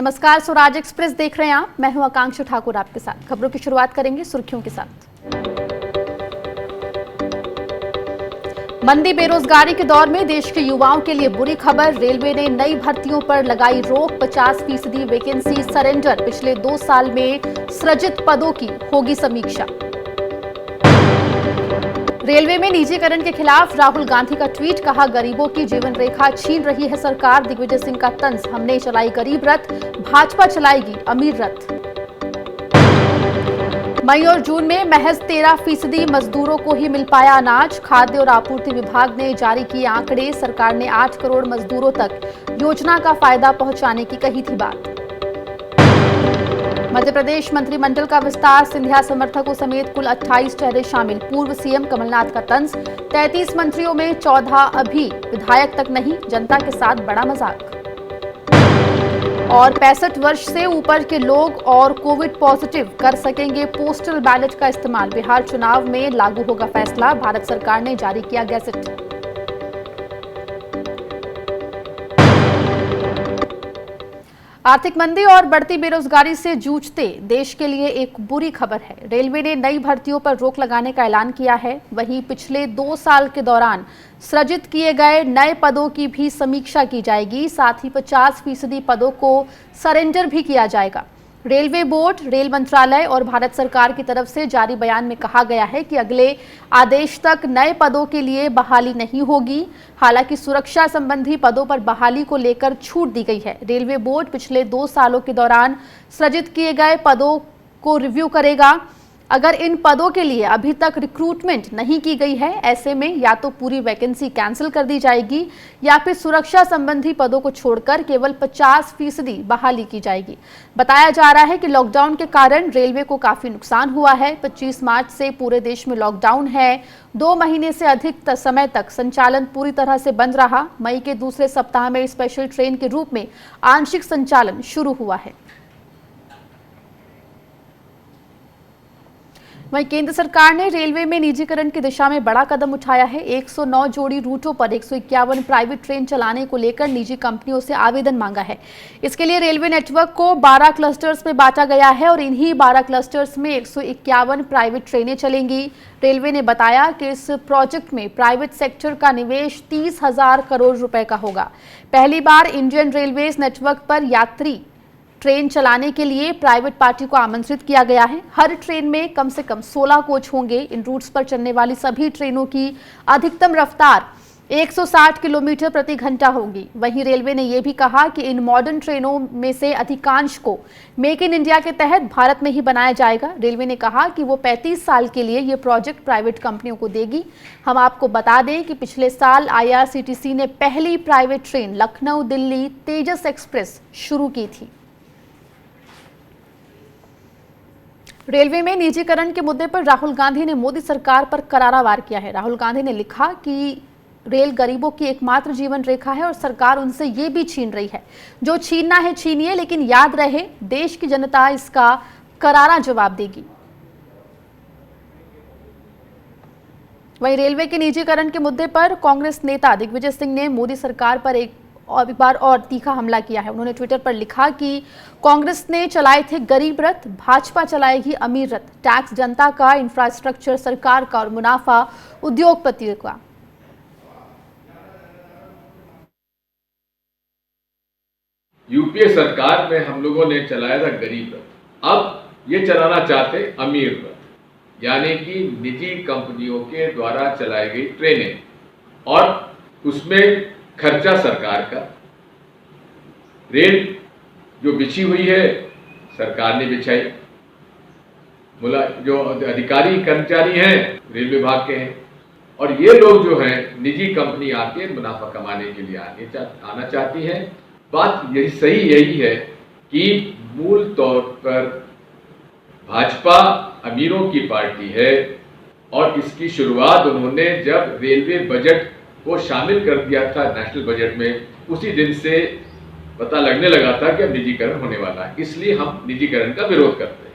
नमस्कार, स्वराज एक्सप्रेस देख रहे हैं आप। मैं हूं आकांक्षा ठाकुर आपके साथ। खबरों की शुरुआत करेंगे सुर्खियों के साथ। मंदी बेरोजगारी के दौर में देश के युवाओं के लिए बुरी खबर। रेलवे ने नई भर्तियों पर लगाई रोक। 50% वैकेंसी सरेंडर। पिछले 2 साल में सृजित पदों की होगी समीक्षा। रेलवे में निजीकरण के खिलाफ राहुल गांधी का ट्वीट। कहा, गरीबों की जीवन रेखा छीन रही है सरकार। दिग्विजय सिंह का तंज, हमने चलाई गरीब रथ, भाजपा चलाएगी अमीर रथ। मई और जून में महज 13% मजदूरों को ही मिल पाया अनाज। खाद्य और आपूर्ति विभाग ने जारी किए आंकड़े। सरकार ने 8 करोड़ मजदूरों तक योजना का फायदा पहुंचाने की कही थी बात। मध्य प्रदेश मंत्रिमंडल का विस्तार। सिंधिया समर्थकों समेत कुल 28 चेहरे शामिल। पूर्व सीएम कमलनाथ का तंज, 33 मंत्रियों में 14 अभी विधायक तक नहीं, जनता के साथ बड़ा मजाक। और 65 वर्ष से ऊपर के लोग और कोविड पॉजिटिव कर सकेंगे पोस्टल बैलेट का इस्तेमाल। बिहार चुनाव में लागू होगा फैसला। भारत सरकार ने जारी किया गैजेट। आर्थिक मंदी और बढ़ती बेरोजगारी से जूझते देश के लिए एक बुरी खबर है। रेलवे ने नई भर्तियों पर रोक लगाने का ऐलान किया है। वहीं पिछले 2 साल के दौरान सृजित किए गए नए पदों की भी समीक्षा की जाएगी। साथ ही 50% पदों को सरेंडर भी किया जाएगा। रेलवे बोर्ड, रेल मंत्रालय और भारत सरकार की तरफ से जारी बयान में कहा गया है कि अगले आदेश तक नए पदों के लिए बहाली नहीं होगी। हालांकि सुरक्षा संबंधी पदों पर बहाली को लेकर छूट दी गई है। रेलवे बोर्ड पिछले 2 सालों के दौरान सृजित किए गए पदों को रिव्यू करेगा। अगर इन पदों के लिए अभी तक रिक्रूटमेंट नहीं की गई है, ऐसे में या तो पूरी वैकेंसी कैंसिल कर दी जाएगी या फिर सुरक्षा संबंधी पदों को छोड़कर केवल 50% बहाली की जाएगी। बताया जा रहा है कि लॉकडाउन के कारण रेलवे को काफी नुकसान हुआ है। 25 मार्च से पूरे देश में लॉकडाउन है। 2 महीने से अधिक समय तक संचालन पूरी तरह से बंद रहा। मई के दूसरे सप्ताह में स्पेशल ट्रेन के रूप में आंशिक संचालन शुरू हुआ है। वहीं केंद्र सरकार ने रेलवे में निजीकरण की दिशा में बड़ा कदम उठाया है। 109 जोड़ी रूटों पर 151 प्राइवेट ट्रेन चलाने को लेकर निजी कंपनियों से आवेदन मांगा है। इसके लिए रेलवे नेटवर्क को 12 क्लस्टर्स में बांटा गया है और इन्हीं 12 क्लस्टर्स में 151 प्राइवेट ट्रेनें चलेंगी। रेलवे ने बताया कि इस प्रोजेक्ट में प्राइवेट सेक्टर का निवेश 30,000 करोड़ रुपए का होगा। पहली बार इंडियन रेलवेज नेटवर्क पर यात्री ट्रेन चलाने के लिए प्राइवेट पार्टी को आमंत्रित किया गया है। हर ट्रेन में कम से कम 16 कोच होंगे। इन रूट्स पर चलने वाली सभी ट्रेनों की अधिकतम रफ्तार 160 किलोमीटर प्रति घंटा होगी। वहीं रेलवे ने यह भी कहा कि इन मॉडर्न ट्रेनों में से अधिकांश को मेक इन इंडिया के तहत भारत में ही बनाया जाएगा। रेलवे ने कहा कि वो 35 साल के लिए ये प्रोजेक्ट प्राइवेट कंपनियों को देगी। हम आपको बता दें कि पिछले साल IRCTC ने पहली private train Lucknow Delhi Tejas express शुरू की थी। रेलवे में निजीकरण के मुद्दे पर राहुल गांधी ने मोदी सरकार पर करारा वार किया है। राहुल गांधी ने लिखा कि रेल गरीबों की एकमात्र जीवन रेखा है और सरकार उनसे ये भी छीन रही है। जो छीनना है छीनिए, लेकिन याद रहे देश की जनता इसका करारा जवाब देगी। वहीं रेलवे के निजीकरण के मुद्दे पर कांग्रेस नेता दिग्विजय सिंह ने मोदी सरकार पर एक बार और तीखा हमला किया है। उन्होंने ट्विटर पर लिखा कि कांग्रेस ने चलाए थे गरीब रथ, भाजपा चलाएगी अमीर रथ। टैक्स जनता का, इंफ्रास्ट्रक्चर सरकार का और मुनाफा उद्योगपतियों का। यूपीए सरकार में हम लोगों ने चलाया था गरीब रथ, अब ये चलाना चाहते अमीर रथ, यानी कि निजी कंपनियों के द्वारा चलाई गई ट्रेनें और उसमें खर्चा सरकार का। रेल जो बिछी हुई है सरकार ने बिछाई। जो अधिकारी कर्मचारी हैं रेल विभाग के हैं और ये लोग जो हैं निजी कंपनी आके मुनाफा कमाने के लिए आना चाहती हैं। बात यही है कि मूल तौर पर भाजपा अमीरों की पार्टी है और इसकी शुरुआत उन्होंने जब रेलवे बजट को शामिल कर दिया था नेशनल बजट में, उसी दिन से पता लगने लगा था कि अब निजीकरण होने वाला है। इसलिए हम निजीकरण का विरोध करते हैं।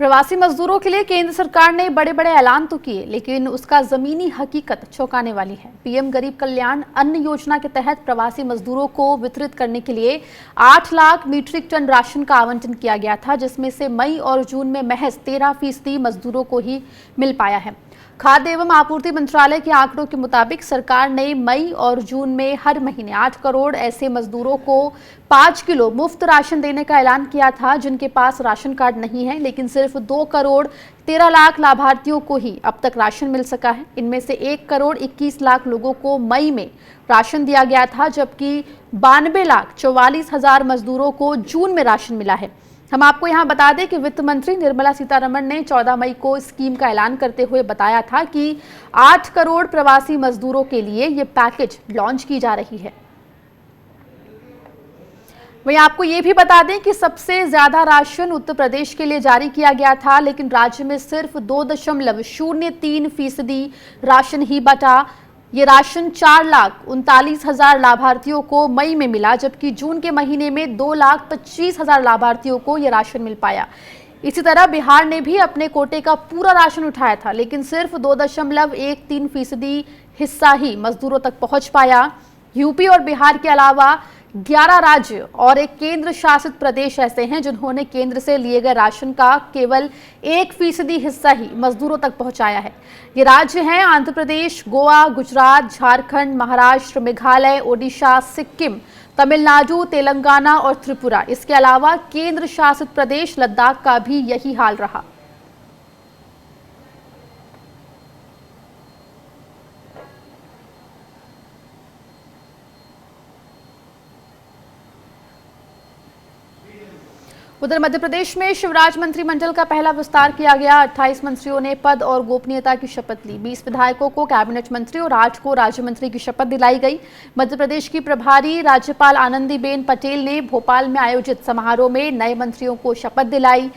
प्रवासी मजदूरों के लिए केंद्र सरकार ने बड़े बड़े ऐलान तो किए, लेकिन उसका जमीनी हकीकत चौंकाने वाली है। पीएम गरीब कल्याण अन्न योजना के तहत प्रवासी मजदूरों को वितरित करने के लिए 8 लाख मीट्रिक टन राशन का आवंटन किया गया था, जिसमें से मई और जून में महज 13% मजदूरों को ही मिल पाया है। खाद्य एवं आपूर्ति मंत्रालय के आंकड़ों के मुताबिक सरकार ने मई और जून में हर महीने 8 करोड़ ऐसे मजदूरों को 5 किलो मुफ्त राशन देने का ऐलान किया था, जिनके पास राशन कार्ड नहीं है। लेकिन सिर्फ 2 करोड़ 13 लाख लाभार्थियों को ही अब तक राशन मिल सका है। इनमें से 1 करोड़ 21 लाख लोगों को मई में राशन दिया गया था, जबकि 92 लाख 44 हजार मजदूरों को जून में राशन मिला है। हम आपको यहां बता दें कि वित्त मंत्री निर्मला सीतारमण ने 14 मई को स्कीम का ऐलान करते हुए बताया था कि 8 करोड़ प्रवासी मजदूरों के लिए ये पैकेज लॉन्च की जा रही है। वहीं आपको ये भी बता दें कि सबसे ज्यादा राशन उत्तर प्रदेश के लिए जारी किया गया था, लेकिन राज्य में सिर्फ 2.03% राशन ही बचा। ये राशन 4,39,000 लाभार्थियों को मई में मिला, जबकि जून के महीने में 2,25,000 लाभार्थियों को ये राशन मिल पाया। इसी तरह बिहार ने भी अपने कोटे का पूरा राशन उठाया था, लेकिन सिर्फ 2.13% हिस्सा ही मजदूरों तक पहुंच पाया। यूपी और बिहार के अलावा 11 राज्य और एक केंद्र शासित प्रदेश ऐसे हैं जिन्होंने केंद्र से लिए गए राशन का केवल 1% हिस्सा ही मजदूरों तक पहुंचाया है। ये राज्य हैं आंध्र प्रदेश, गोवा, गुजरात, झारखंड, महाराष्ट्र, मेघालय, ओडिशा, सिक्किम, तमिलनाडु, तेलंगाना और त्रिपुरा। इसके अलावा केंद्र शासित प्रदेश लद्दाख का भी यही हाल रहा। उधर मध्य प्रदेश में शिवराज मंत्रिमंडल का पहला विस्तार किया गया। 28 मंत्रियों ने पद और गोपनीयता की शपथ ली। 20 विधायकों को कैबिनेट मंत्री और 8 को राज्य मंत्री की शपथ दिलाई गई। मध्य प्रदेश की प्रभारी राज्यपाल आनंदीबेन पटेल ने भोपाल में आयोजित समारोह में नए मंत्रियों को शपथ दिलाई।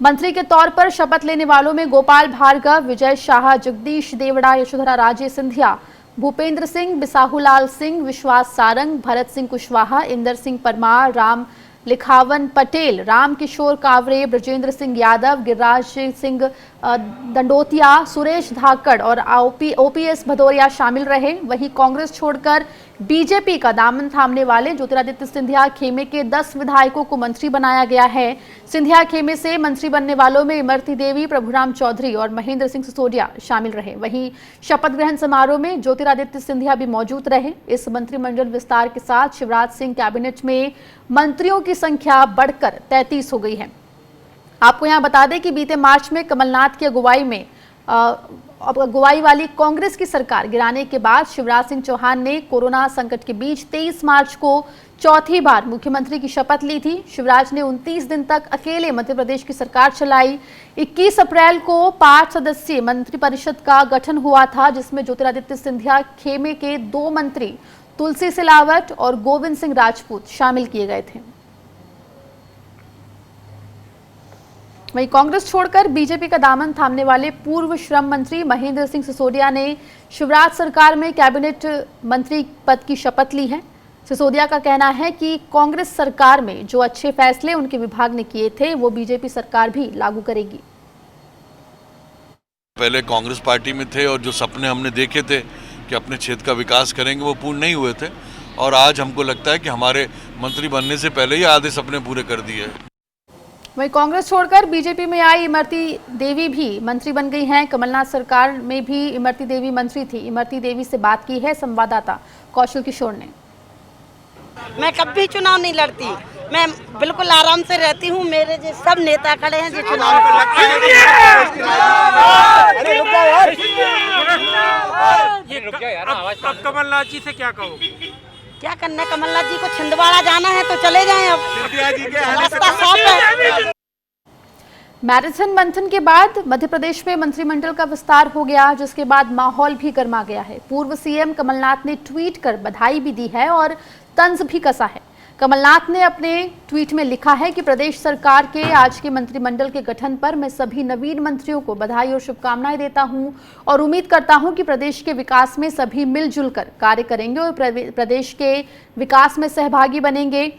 मंत्री के तौर पर शपथ लेने वालों में गोपाल भार्गव, विजय शाह, जगदीश देवड़ा, यशोधरा राजे सिंधिया, भूपेंद्र सिंह, बिसाहूलाल सिंह, विश्वास सारंग, भरत सिंह कुशवाहा, इंदर सिंह परमार, राम लिखावन पटेल, राम किशोर कावरे, ब्रजेंद्र सिंह यादव, गिरिराज सिंह दंडोतिया, सुरेश धाकड़ और ओपीएस भदौरिया शामिल रहे। वहीं कांग्रेस छोड़कर बीजेपी का दामन थामने वाले ज्योतिरादित्य सिंधिया खेमे के 10 विधायकों को मंत्री बनाया गया है। सिंधिया खेमे से मंत्री बनने वालों में इमरती देवी, प्रभुराम चौधरी और महेंद्र सिंह सिसोदिया शामिल रहे। वहीं शपथ ग्रहण समारोह में ज्योतिरादित्य सिंधिया भी मौजूद रहे। इस मंत्रिमंडल विस्तार के साथ शिवराज सिंह कैबिनेट में मंत्रियों की संख्या बढ़कर 33 हो गई है। आपको यहां बता दें कि बीते मार्च में कमलनाथ की अगुवाई वाली कांग्रेस की सरकार गिराने के बाद शिवराज सिंह चौहान ने कोरोना संकट के बीच 23 मार्च को चौथी बार मुख्यमंत्री की शपथ ली थी। शिवराज ने 29 दिन तक अकेले मध्य प्रदेश की सरकार चलाई। 21 अप्रैल को 5 सदस्यीय मंत्रिपरिषद का गठन हुआ था, जिसमें ज्योतिरादित्य सिंधिया खेमे के 2 मंत्री तुलसी सिलावट और गोविंद सिंह राजपूत शामिल किए गए थे। वहीं कांग्रेस छोड़कर बीजेपी का दामन थामने वाले पूर्व श्रम मंत्री महेंद्र सिंह सिसोदिया ने शिवराज सरकार में कैबिनेट मंत्री पद की शपथ ली है। सिसोदिया का कहना है कि कांग्रेस सरकार में जो अच्छे फैसले उनके विभाग ने किए थे वो बीजेपी सरकार भी लागू करेगी। पहले कांग्रेस पार्टी में थे और जो सपने हमने देखे थे कि अपने क्षेत्र का विकास करेंगे वो पूर्ण नहीं हुए थे, और आज हमको लगता है कि हमारे मंत्री बनने से पहले ही आधे सपने पूरे कर दिए। वहीं कांग्रेस छोड़कर बीजेपी में आई इमरती देवी भी मंत्री बन गई हैं। कमलनाथ सरकार में भी इमरती देवी मंत्री थी। इमरती देवी से बात की है संवाददाता कौशल किशोर ने। मैं कभी चुनाव नहीं लड़ती, मैं बिल्कुल आराम से रहती हूँ। मेरे जो सब नेता खड़े हैं जो चुनाव अब कमलनाथ जी से क्या कहोगे? क्या करना है, कमलनाथ जी को छिंदवाड़ा जाना है तो चले जाएं। अब रास्ता साफ है। मैराथन मंथन के बाद मध्य प्रदेश में मंत्रिमंडल का विस्तार हो गया, जिसके बाद माहौल भी गर्मा गया है। पूर्व सीएम कमलनाथ ने ट्वीट कर बधाई भी दी है और तंज भी कसा है। कमलनाथ ने अपने ट्वीट में लिखा है कि प्रदेश सरकार के आज के मंत्रिमंडल के गठन पर मैं सभी नवीन मंत्रियों को बधाई और शुभकामनाएं देता हूं और उम्मीद करता हूं कि प्रदेश के विकास में सभी मिलजुल कर कार्य करेंगे और प्रदेश के विकास में सहभागी बनेंगे।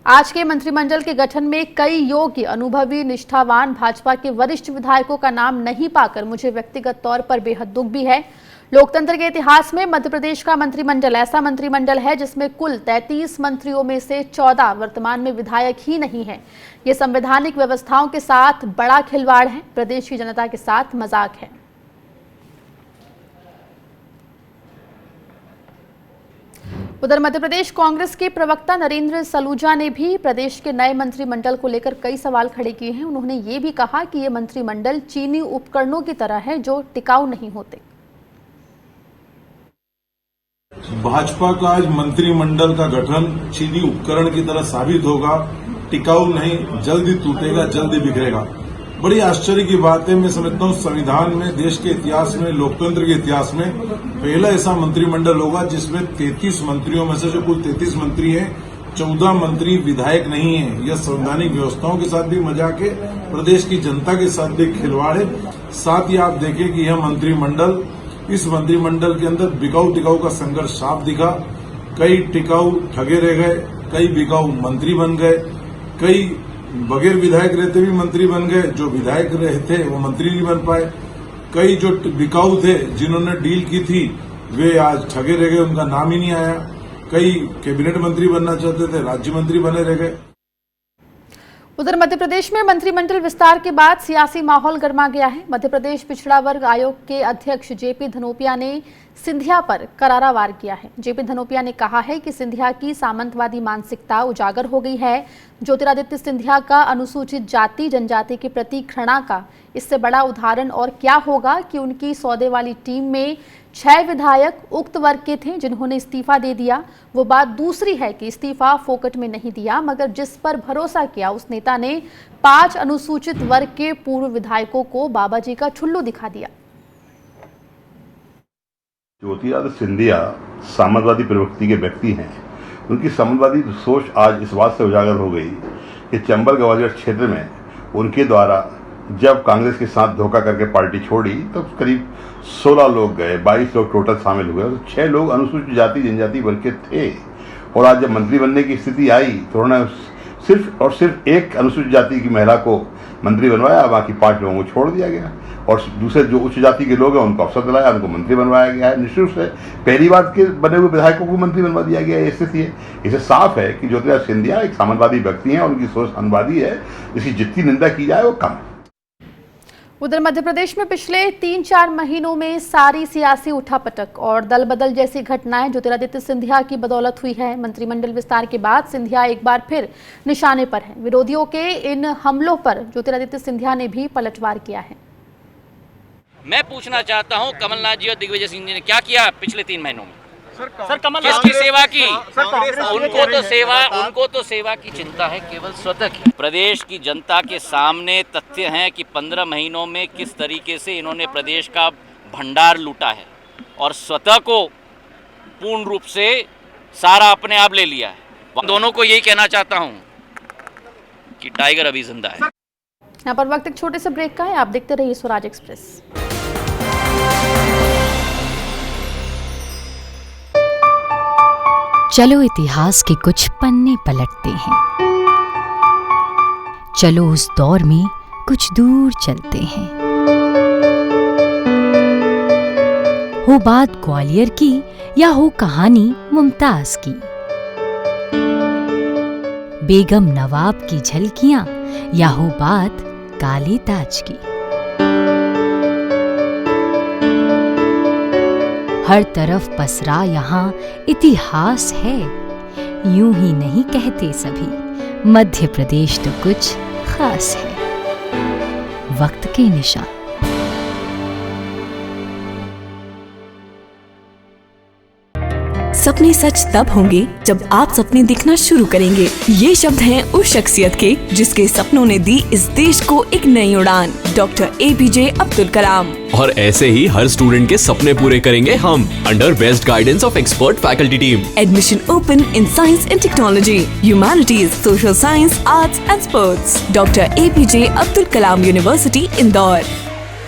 आज के मंत्रिमंडल के गठन में कई योग्य, अनुभवी, निष्ठावान भाजपा के वरिष्ठ विधायकों का नाम नहीं पाकर मुझे व्यक्तिगत तौर पर बेहद दुख भी है। लोकतंत्र के इतिहास में मध्य प्रदेश का मंत्रिमंडल ऐसा मंत्रिमंडल है जिसमें कुल 33 मंत्रियों में से 14 वर्तमान में विधायक ही नहीं है। ये संवैधानिक व्यवस्थाओं के साथ बड़ा खिलवाड़ है, प्रदेश की जनता के साथ मजाक है। उधर मध्य प्रदेश कांग्रेस के प्रवक्ता नरेंद्र सलूजा ने भी प्रदेश के नए मंत्रिमंडल को लेकर कई सवाल खड़े किए हैं। उन्होंने ये भी कहा कि ये मंत्रिमंडल चीनी उपकरणों की तरह है जो टिकाऊ नहीं होते। भाजपा का आज मंत्रिमंडल का गठन चीनी उपकरण की तरह साबित होगा, टिकाऊ नहीं, जल्दी टूटेगा, जल्दी बिखरेगा। बड़ी आश्चर्य की बात है। मैं समझता हूं संविधान में, देश के इतिहास में, लोकतंत्र के इतिहास में पहला ऐसा मंत्रिमंडल होगा जिसमें 33 मंत्रियों में से जो कुल 33 मंत्री हैं, 14 मंत्री विधायक नहीं है। यह संवैधानिक व्यवस्थाओं के साथ भी मजाक है, प्रदेश की जनता के साथ भी खिलवाड़ है। साथ ही आप देखें कि यह मंत्रिमंडल, इस मंत्रिमंडल के अंदर बिकाऊ टिकाऊ का संघर्ष साफ दिखा। कई टिकाऊ ठगे रह गए, कई बिकाऊ मंत्री बन गए, कई बगैर विधायक रहते भी मंत्री बन गए, जो विधायक रहते वो मंत्री नहीं बन पाए। कई जो बिकाऊ थे, जिन्होंने डील की थी, वे आज ठगे रह गए, उनका नाम ही नहीं आया। कई कैबिनेट मंत्री बनना चाहते थे, राज्य मंत्री बने रह गए। उधर मध्य प्रदेश में मंत्रिमंडल विस्तार के बाद सियासी माहौल गर्मा गया है। मध्य प्रदेश पिछड़ा वर्ग आयोग के अध्यक्ष जेपी धनोपिया ने सिंधिया पर करारा वार किया है। जेपी धनोपिया ने कहा है कि सिंधिया की सामंतवादी मानसिकता उजागर हो गई है। ज्योतिरादित्य सिंधिया का अनुसूचित जाति जनजाति के प्रति घृणा का इससे बड़ा उदाहरण और क्या होगा कि उनकी सौदे वाली टीम में 6 विधायक उक्त वर्ग के थे जिन्होंने इस्तीफा दे दिया। वो बात दूसरी है कि इस्तीफा फोकट में नहीं दिया, मगर जिस पर भरोसा किया उस नेता ने 5 अनुसूचित वर्ग के पूर्व विधायकों को बाबा जी का ठुल्लू दिखा दिया। ज्योतिरादित्य सिंधिया सामंतवादी प्रवृत्ति के व्यक्ति हैं। उनकी सामंतवादी सोच आज इस बात से उजागर हो गई कि चंबल ग्वालियर क्षेत्र में उनके द्वारा जब कांग्रेस के साथ धोखा करके पार्टी छोड़ी तो करीब 16 लोग गए, 22 लोग टोटल शामिल हुए, तो 6 लोग अनुसूचित जाति जनजाति वर्ग के थे। और आज जब मंत्री बनने की स्थिति आई तो उन्होंने सिर्फ और सिर्फ एक अनुसूचित जाति की महिला को मंत्री बनवाया, बाकी 5 लोगों को छोड़ दिया गया। और दूसरे जो उच्च जाति के लोग हैं उनको अवसर दिलाया, उनको मंत्री बनवाया गया है। निश्चित रूप से पहली बार के बने हुए विधायकों को मंत्री बनवा दिया गया है। ये स्थिति है। इससे साफ है कि ज्योतिरादित्य सिंधिया एक सामंतवादी व्यक्ति हैं और उनकी सोच सामंतवादी है। इसकी जितनी निंदा की जाए वो कम है। उधर मध्य प्रदेश में पिछले 3-4 महीनों में सारी सियासी उठापटक और दल बदल जैसी घटनाएं ज्योतिरादित्य सिंधिया की बदौलत हुई है। मंत्रिमंडल विस्तार के बाद सिंधिया एक बार फिर निशाने पर हैं। विरोधियों के इन हमलों पर ज्योतिरादित्य सिंधिया ने भी पलटवार किया है। मैं पूछना चाहता हूं, कमलनाथ जी और दिग्विजय सिंह जी ने क्या किया पिछले 3 महीनों में? सर कमल किसकी सेवा की? उनको तो सेवा की चिंता है केवल स्वतः की। प्रदेश की जनता के सामने तथ्य हैं कि 15 महीनों में किस तरीके से इन्होंने प्रदेश का भंडार लूटा है और स्वतः को पूर्ण रूप से सारा अपने आप ले लिया है। दोनों को यही कहना चाहता हूं कि टाइगर अभी जिंदा है। यहाँ पर वक्त एक छोटे से ब्रेक का है, आप देखते रहिए स्वराज एक्सप्रेस। चलो इतिहास के कुछ पन्ने पलटते हैं। चलो उस दौर में कुछ दूर चलते हैं। हो बात ग्वालियर की या हो कहानी मुमताज की, बेगम नवाब की झलकियां या हो बात काले ताज की, हर तरफ पसरा यहाँ इतिहास है। यूं ही नहीं कहते सभी, मध्य प्रदेश तो कुछ खास है। वक्त के निशान। सपने सच तब होंगे जब आप सपने दिखना शुरू करेंगे। ये शब्द हैं उस शख्सियत के जिसके सपनों ने दी इस देश को एक नई उड़ान, डॉक्टर APJ अब्दुल कलाम। और ऐसे ही हर स्टूडेंट के सपने पूरे करेंगे हम, under best guidance of expert faculty team. Admission open in science and technology, humanities, social science, arts and sports. Doctor APJ Abdul Kalam university, Indore.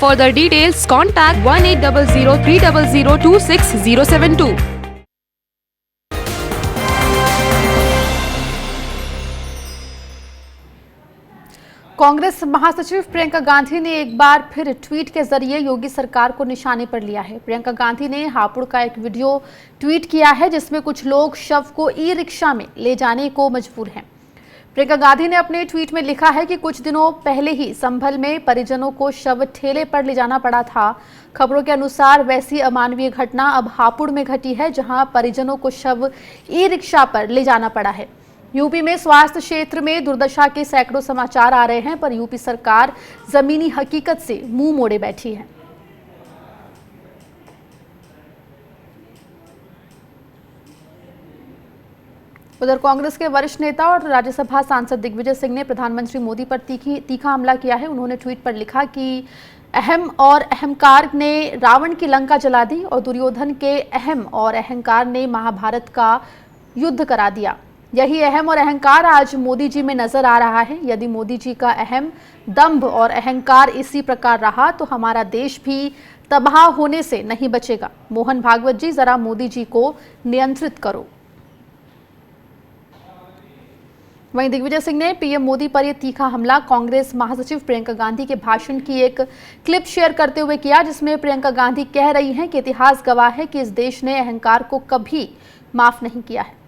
For the details contact 180030026072। Congress महासचिव प्रियंका गांधी ने एक बार फिर ट्वीट के जरिए योगी सरकार को निशाने पर लिया है। प्रियंका गांधी ने हापुड़ का एक वीडियो ट्वीट किया है जिसमें कुछ लोग शव को ई-रिक्शा में ले जाने को मजबूर हैं। प्रियंका गांधी ने अपने ट्वीट में लिखा है कि कुछ दिनों पहले ही संभल में परिजनों को शव ठेले पर ले जाना पड़ा था। खबरों के अनुसार वैसी अमानवीय घटना अब हापुड़ में घटी है, जहां परिजनों को शव ई-रिक्शा पर ले जाना पड़ा है। यूपी में स्वास्थ्य क्षेत्र में दुर्दशा के सैकड़ों समाचार आ रहे हैं, पर यूपी सरकार जमीनी हकीकत से मुंह मोड़े बैठी है। उधर कांग्रेस के वरिष्ठ नेता और राज्यसभा सांसद दिग्विजय सिंह ने प्रधानमंत्री मोदी पर तीखा हमला किया है। उन्होंने ट्वीट पर लिखा कि अहम और अहंकार ने रावण की लंका जला दी और दुर्योधन के अहम और अहंकार ने महाभारत का युद्ध करा दिया। यही अहम और अहंकार आज मोदी जी में नजर आ रहा है। यदि मोदी जी का अहम, दंभ और अहंकार इसी प्रकार रहा तो हमारा देश भी तबाह होने से नहीं बचेगा। मोहन भागवत जी, जरा मोदी जी को नियंत्रित करो। वहीं दिग्विजय सिंह ने पीएम मोदी पर यह तीखा हमला कांग्रेस महासचिव प्रियंका गांधी के भाषण की एक क्लिप शेयर करते हुए किया, जिसमें प्रियंका गांधी कह रही हैं कि इतिहास गवाह है कि इस देश ने अहंकार को कभी माफ नहीं किया है।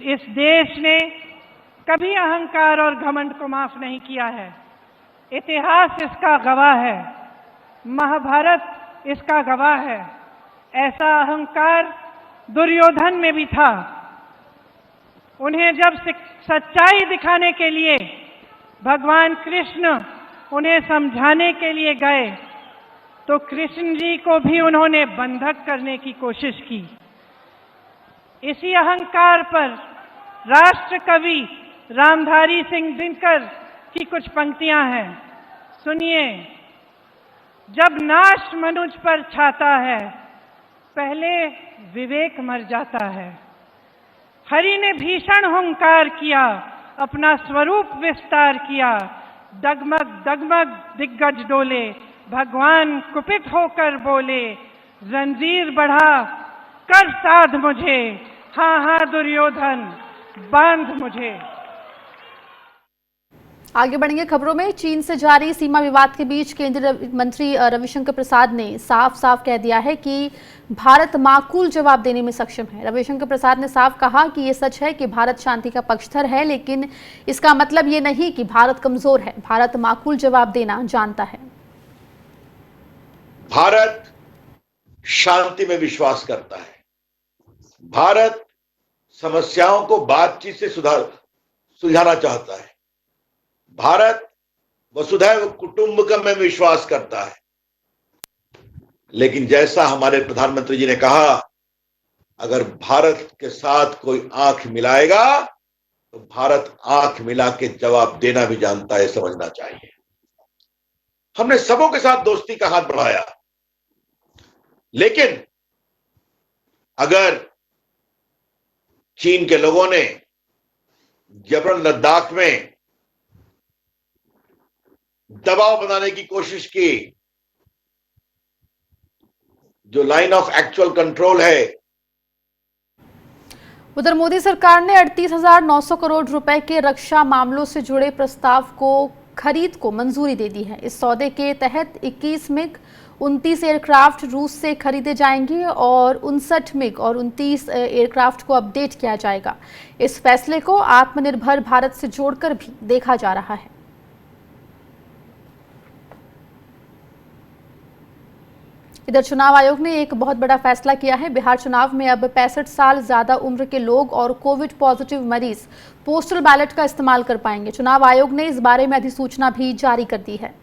इस देश ने कभी अहंकार और घमंड को माफ नहीं किया है। इतिहास इसका गवाह है, महाभारत इसका गवाह है। ऐसा अहंकार दुर्योधन में भी था। उन्हें जब सच्चाई दिखाने के लिए भगवान कृष्ण उन्हें समझाने के लिए गए तो कृष्ण जी को भी उन्होंने बंधक करने की कोशिश की। इसी अहंकार पर राष्ट्र कवि रामधारी सिंह दिनकर की कुछ पंक्तियां हैं, सुनिए। जब नाश मनुज पर छाता है, पहले विवेक मर जाता है। हरि ने भीषण हुंकार किया, अपना स्वरूप विस्तार किया। डगमग डगमग दिग्गज डोले, भगवान कुपित होकर बोले, जंजीर बढ़ा कर साध मुझे, हाँ हाँ दुर्योधन बांध मुझे। आगे बढ़ेंगे खबरों में। चीन से जारी सीमा विवाद के बीच केंद्रीय मंत्री रविशंकर प्रसाद ने साफ साफ कह दिया है कि भारत माकूल जवाब देने में सक्षम है। रविशंकर प्रसाद ने साफ कहा कि ये सच है कि भारत शांति का पक्षधर है, लेकिन इसका मतलब ये नहीं कि भारत कमजोर है। भारत माकूल जवाब देना जानता है। भारत शांति में विश्वास करता है। भारत समस्याओं को बातचीत से सुलझाना चाहता है। भारत वसुधैव कुटुंबकम में विश्वास करता है। लेकिन जैसा हमारे प्रधानमंत्री जी ने कहा, अगर भारत के साथ कोई आंख मिलाएगा तो भारत आंख मिला के जवाब देना भी जानता है, समझना चाहिए। हमने सबों के साथ दोस्ती का हाथ बढ़ाया, लेकिन अगर चीन के लोगों ने जबरन लद्दाख में दबाव बनाने की कोशिश की, जो लाइन ऑफ एक्चुअल कंट्रोल है। उधर मोदी सरकार ने 38,900 करोड़ रुपए के रक्षा मामलों से जुड़े प्रस्ताव को खरीद को मंजूरी दे दी है। इस सौदे के तहत 21 मिग 29 एयरक्राफ्ट रूस से खरीदे जाएंगे और 59 मिग और 29 एयरक्राफ्ट को अपडेट किया जाएगा। इस फैसले को आत्मनिर्भर भारत से जोड़कर भी देखा जा रहा है। इधर चुनाव आयोग ने एक बहुत बड़ा फैसला किया है। बिहार चुनाव में अब 65 साल ज्यादा उम्र के लोग और कोविड पॉजिटिव मरीज पोस्टल बैलेट का इस्तेमाल कर पाएंगे। चुनाव आयोग ने इस बारे में अधिसूचना भी जारी कर दी है।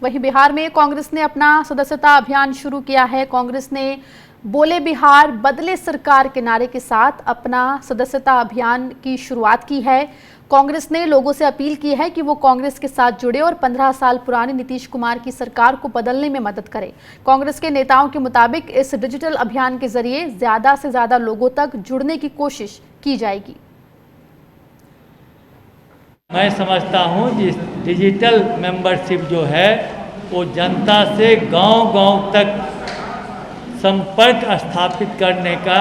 वहीं बिहार में कांग्रेस ने अपना सदस्यता अभियान शुरू किया है। कांग्रेस ने बोले बिहार बदले सरकार के नारे के साथ अपना सदस्यता अभियान की शुरुआत की है। कांग्रेस ने लोगों से अपील की है कि वो कांग्रेस के साथ जुड़े और 15 साल पुरानी नीतीश कुमार की सरकार को बदलने में मदद करें। कांग्रेस के नेताओं के मुताबिक इस डिजिटल अभियान के जरिए ज्यादा से ज्यादा लोगों तक जुड़ने की कोशिश की जाएगी। मैं समझता हूं कि डिजिटल मेंबरशिप जो है वो जनता से गांव-गांव तक संपर्क स्थापित करने का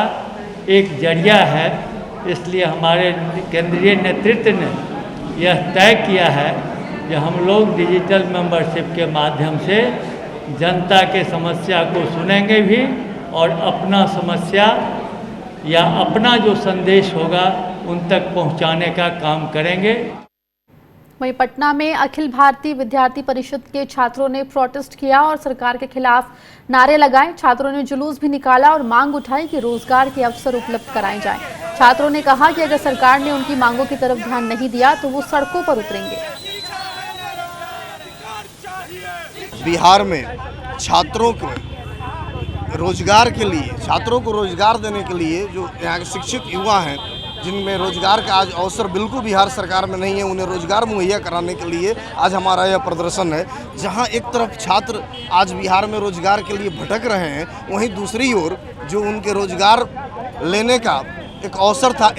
एक जरिया है। इसलिए हमारे केंद्रीय नेतृत्व ने यह तय किया है कि हम लोग डिजिटल मेंबरशिप के माध्यम से जनता के समस्या को सुनेंगे भी और अपना समस्या या अपना जो संदेश होगा उन तक पहुंचाने का काम करेंगे। वहीं पटना में अखिल भारतीय विद्यार्थी परिषद के छात्रों ने प्रोटेस्ट किया और सरकार के खिलाफ नारे लगाए। छात्रों ने जुलूस भी निकाला और मांग उठाई कि रोजगार के अवसर उपलब्ध कराए जाएं। छात्रों ने कहा कि अगर सरकार ने उनकी मांगों की तरफ ध्यान नहीं दिया तो वो सड़कों पर उतरेंगे। बिहार में छात्रों को रोजगार के लिए, छात्रों को रोजगार देने के लिए जो यहाँ के शिक्षित युवा हैं जिनमें रोजगार का आज अवसर बिल्कुल बिहार सरकार में नहीं है, उन्हें रोजगार मुहैया कराने के लिए आज हमारा यह प्रदर्शन है। जहाँ एक तरफ छात्र आज बिहार में रोजगार के लिए भटक रहे हैं, वहीं दूसरी ओर जो उनके रोजगार लेने का एक अवसर था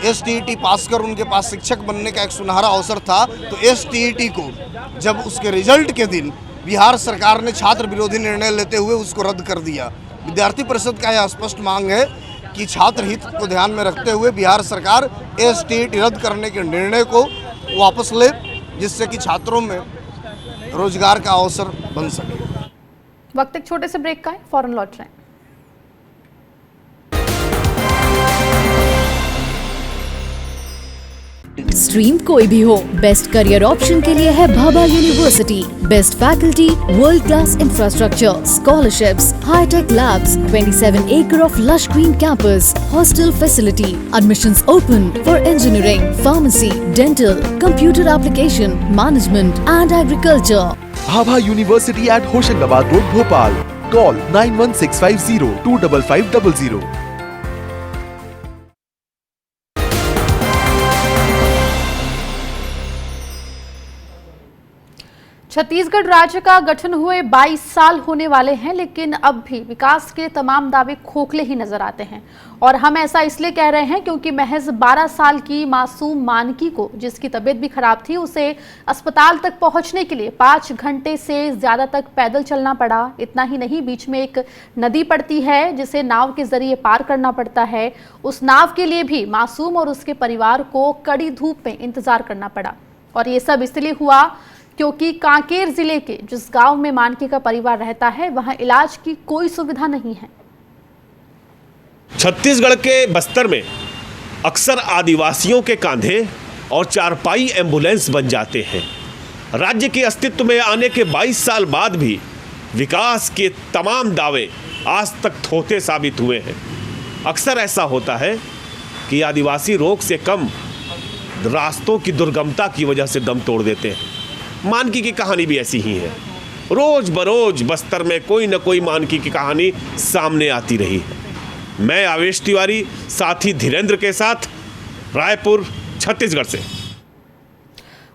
एसटीईटी पास कर उनके पास शिक्षक बनने का एक सुनहरा अवसर था, तो एसटीईटी को जब उसके रिजल्ट के दिन बिहार सरकार ने छात्र विरोधी निर्णय लेते हुए उसको रद्द कर दिया। विद्यार्थी परिषद का यह स्पष्ट मांग है कि छात्र हित को ध्यान में रखते हुए बिहार सरकार एसटीईटी रद्द करने के निर्णय को वापस ले, जिससे कि छात्रों में रोजगार का अवसर बन सके। वक्त एक छोटे से ब्रेक का है, फौरन लौट रहे हैं। स्ट्रीम कोई भी हो, बेस्ट करियर ऑप्शन के लिए है Bhabha university. Best faculty, world class infrastructure, scholarships, hi tech labs, 27 acre of lush green campus, hostel facility, admissions open for engineering, pharmacy, dental, computer application, management and agriculture. Bhabha university at Hoshangabad road, Bhopal. Call 91650 25500। Chhattisgarh राज्य का गठन हुए 22 साल होने वाले हैं, लेकिन अब भी विकास के तमाम दावे खोखले ही नजर आते हैं। और हम ऐसा इसलिए कह रहे हैं क्योंकि महज 12 साल की मासूम मानकी को, जिसकी तबीयत भी खराब थी, उसे अस्पताल तक पहुंचने के लिए 5 घंटे से ज्यादा तक पैदल चलना पड़ा। इतना ही नहीं, बीच में एक नदी पड़ती है जिसे नाव के जरिए पार करना पड़ता है। उस नाव के लिए भी मासूम और उसके परिवार को कड़ी धूप में इंतजार करना पड़ा। और ये सब इसलिए हुआ क्योंकि कांकेर जिले के जिस गांव में मानकी का परिवार रहता है, वहां इलाज की कोई सुविधा नहीं है। छत्तीसगढ़ के बस्तर में अक्सर आदिवासियों के कांधे और चारपाई एम्बुलेंस बन जाते हैं। राज्य के अस्तित्व में आने के 22 साल बाद भी विकास के तमाम दावे आज तक थोथे साबित हुए हैं। अक्सर ऐसा होता है कि आदिवासी रोग से कम रास्तों की दुर्गमता की वजह से दम तोड़ देते हैं। मानकी की कहानी भी ऐसी ही है। रोज बरोज बस्तर में कोई न कोई मानकी की कहानी सामने आती रही है। मैं आवेश तिवारी, साथी धीरेन्द्र के साथ, रायपुर, छत्तीसगढ़ से।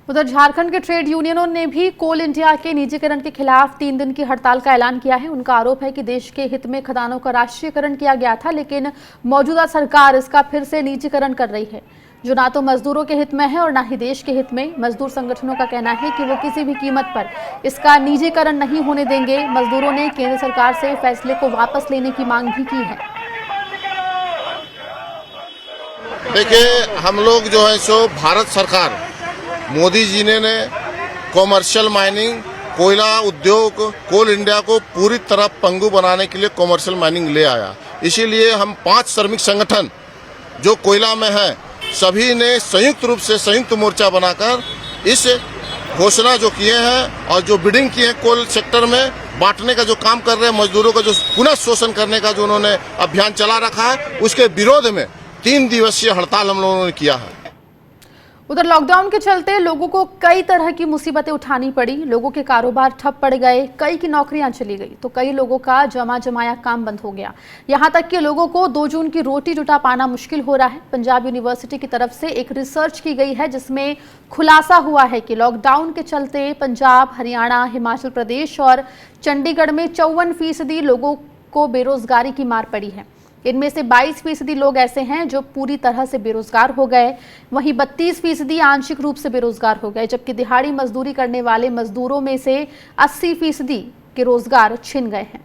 उधर झारखंड के ट्रेड यूनियनों ने भी कोल इंडिया के निजीकरण के खिलाफ 3 दिन की हड़ताल का ऐलान किया है। उनका आरोप है कि देश के हित में खदानों का राष्ट्रीयकरण किया गया था, लेकिन मौजूदा सरकार इसका फिर से निजीकरण कर रही है, जो ना तो मजदूरों के हित में है और ना ही देश के हित में। मजदूर संगठनों का कहना है कि वो किसी भी कीमत पर इसका निजीकरण नहीं होने देंगे। मजदूरों ने केंद्र सरकार से फैसले को वापस लेने की मांग भी की है। देखिए, हम लोग जो है सो भारत सरकार, मोदी जी ने कॉमर्शियल माइनिंग, कोयला उद्योग, कोल इंडिया को पूरी तरह पंगु बनाने के लिए कॉमर्शियल माइनिंग ले आया। इसीलिए हम 5 श्रमिक संगठन जो कोयला में हैं, सभी ने संयुक्त रूप से संयुक्त मोर्चा बनाकर इस घोषणा जो किए हैं और जो बिडिंग की है कोल सेक्टर में बांटने का जो काम कर रहे हैं, मजदूरों का जो पुनः शोषण करने का जो उन्होंने अभियान चला रखा है, उसके विरोध में 3 दिवसीय हड़ताल हम लोगों ने किया है। उधर लॉकडाउन के चलते लोगों को कई तरह की मुसीबतें उठानी पड़ी। लोगों के कारोबार ठप पड़ गए, कई की नौकरियां चली गई, तो कई लोगों का जमा जमाया काम बंद हो गया। यहां तक कि लोगों को 2 जून की रोटी जुटा पाना मुश्किल हो रहा है। पंजाब यूनिवर्सिटी की तरफ से एक रिसर्च की गई है जिसमें खुलासा हुआ है कि लॉकडाउन के चलते पंजाब, हरियाणा, हिमाचल प्रदेश और चंडीगढ़ में 54% लोगों को बेरोजगारी की मार पड़ी है। इनमें से 22% लोग ऐसे हैं जो पूरी तरह से बेरोजगार हो गए, वहीं 32% आंशिक रूप से बेरोजगार हो गए, जबकि दिहाड़ी मजदूरी करने वाले मजदूरों में से 80% के रोजगार छिन गए हैं।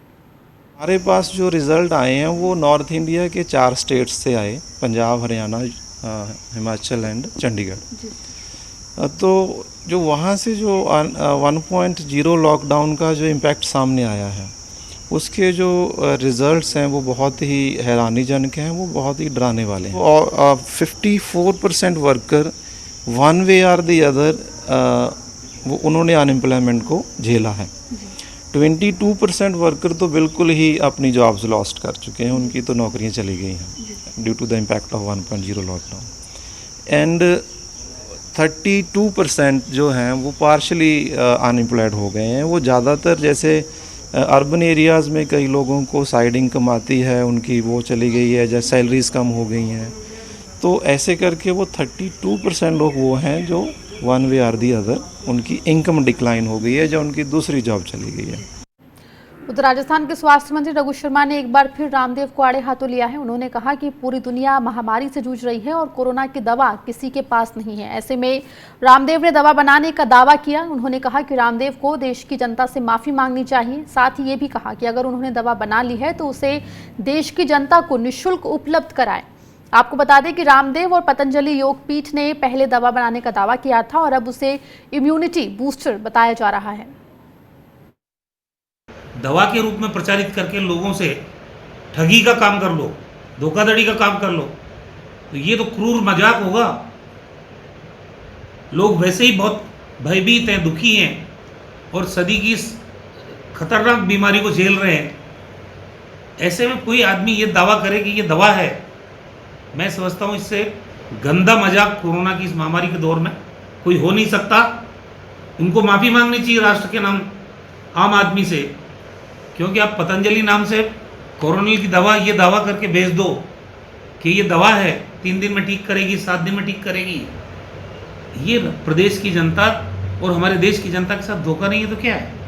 हमारे पास जो रिज़ल्ट आए हैं वो नॉर्थ इंडिया के 4 स्टेट्स से आए, पंजाब, हरियाणा, हिमाचल एंड चंडीगढ़। तो जो वहाँ से जो 1.0 लॉकडाउन का जो इम्पैक्ट सामने आया है, उसके जो रिज़ल्ट्स हैं वो बहुत ही हैरानीजनक हैं, वो बहुत ही डराने वाले हैं। और 54% वर्कर वन वे और दी अदर वो उन्होंने अनएम्प्लॉयमेंट को झेला है। 22% वर्कर तो बिल्कुल ही अपनी जॉब्स लॉस्ट कर चुके हैं, उनकी तो नौकरियां चली गई हैं due to the impact of 1.0 lockdown. And 32% जो हैं वो पार्शली अनएम्प्लॉयड हो गए हैं। वो ज़्यादातर जैसे अर्बन एरियाज़ में कई लोगों को साइड इनकम आती है, उनकी वो चली गई है, जैसे सैलरीज कम हो गई हैं। तो ऐसे करके वो 32% लोग वो हैं जो one way or the other उनकी इनकम डिक्लाइन हो गई है, जो उनकी दूसरी जॉब चली गई है। उधर राजस्थान के स्वास्थ्य मंत्री रघु शर्मा ने एक बार फिर रामदेव को आड़े हाथों लिया है। उन्होंने कहा कि पूरी दुनिया महामारी से जूझ रही है और कोरोना की दवा किसी के पास नहीं है। ऐसे में रामदेव ने दवा बनाने का दावा किया। उन्होंने कहा कि रामदेव को देश की जनता से माफी मांगनी चाहिए। साथ ही ये भी कहा कि अगर उन्होंने दवा बना ली है तो उसे देश की जनता को निःशुल्क उपलब्ध कराएं। आपको बता दें कि रामदेव और पतंजलि योग पीठ ने पहले दवा बनाने का दावा किया था और अब उसे इम्यूनिटी बूस्टर बताया जा रहा है। दवा के रूप में प्रचारित करके लोगों से ठगी का काम कर लो, धोखाधड़ी का काम कर लो, तो ये तो क्रूर मजाक होगा। लोग वैसे ही बहुत भयभीत हैं, दुखी हैं और सदी की इस खतरनाक बीमारी को झेल रहे हैं। ऐसे में कोई आदमी ये दावा करे कि ये दवा है, मैं समझता हूँ इससे गंदा मजाक कोरोना की इस महामारी के दौर में कोई हो नहीं सकता। इनको माफ़ी मांगनी चाहिए राष्ट्र के नाम, आम आदमी से, क्योंकि आप पतंजलि नाम से कोरोना की दवा ये दावा करके भेज दो कि ये दवा है 3 दिन में ठीक करेगी, 7 दिन में ठीक करेगी। ये प्रदेश की जनता और हमारे देश की जनता के साथ धोखा नहीं है तो क्या है।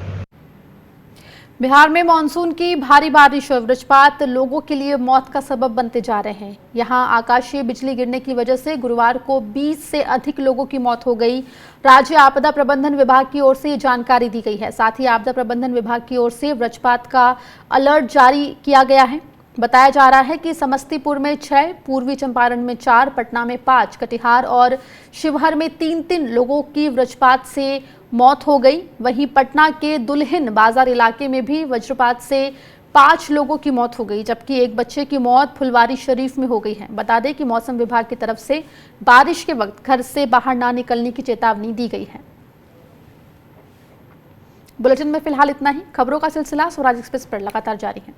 बिहार में मानसून की भारी बारिश और वज्रपात लोगों के लिए मौत का सबब बनते जा रहे हैं। यहां आकाशीय बिजली गिरने की वजह से गुरुवार को 20 से अधिक लोगों की मौत हो गई। राज्य आपदा प्रबंधन विभाग की ओर से ये जानकारी दी गई है। साथ ही आपदा प्रबंधन विभाग की ओर से वज्रपात का अलर्ट जारी किया गया है। बताया जा रहा है कि समस्तीपुर में 6, पूर्वी चंपारण में 4, पटना में 5, कटिहार और शिवहर में 3 लोगों की वज्रपात से मौत हो गई। वहीं पटना के दुल्हिन बाजार इलाके में भी वज्रपात से 5 लोगों की मौत हो गई, जबकि एक बच्चे की मौत फुलवारी शरीफ में हो गई है। बता दें कि मौसम विभाग की तरफ से बारिश के वक्त घर से बाहर ना निकलने की चेतावनी दी गई है। बुलेटिन में फिलहाल इतना ही। खबरों का सिलसिला स्वराज एक्सप्रेस पर लगातार जारी है।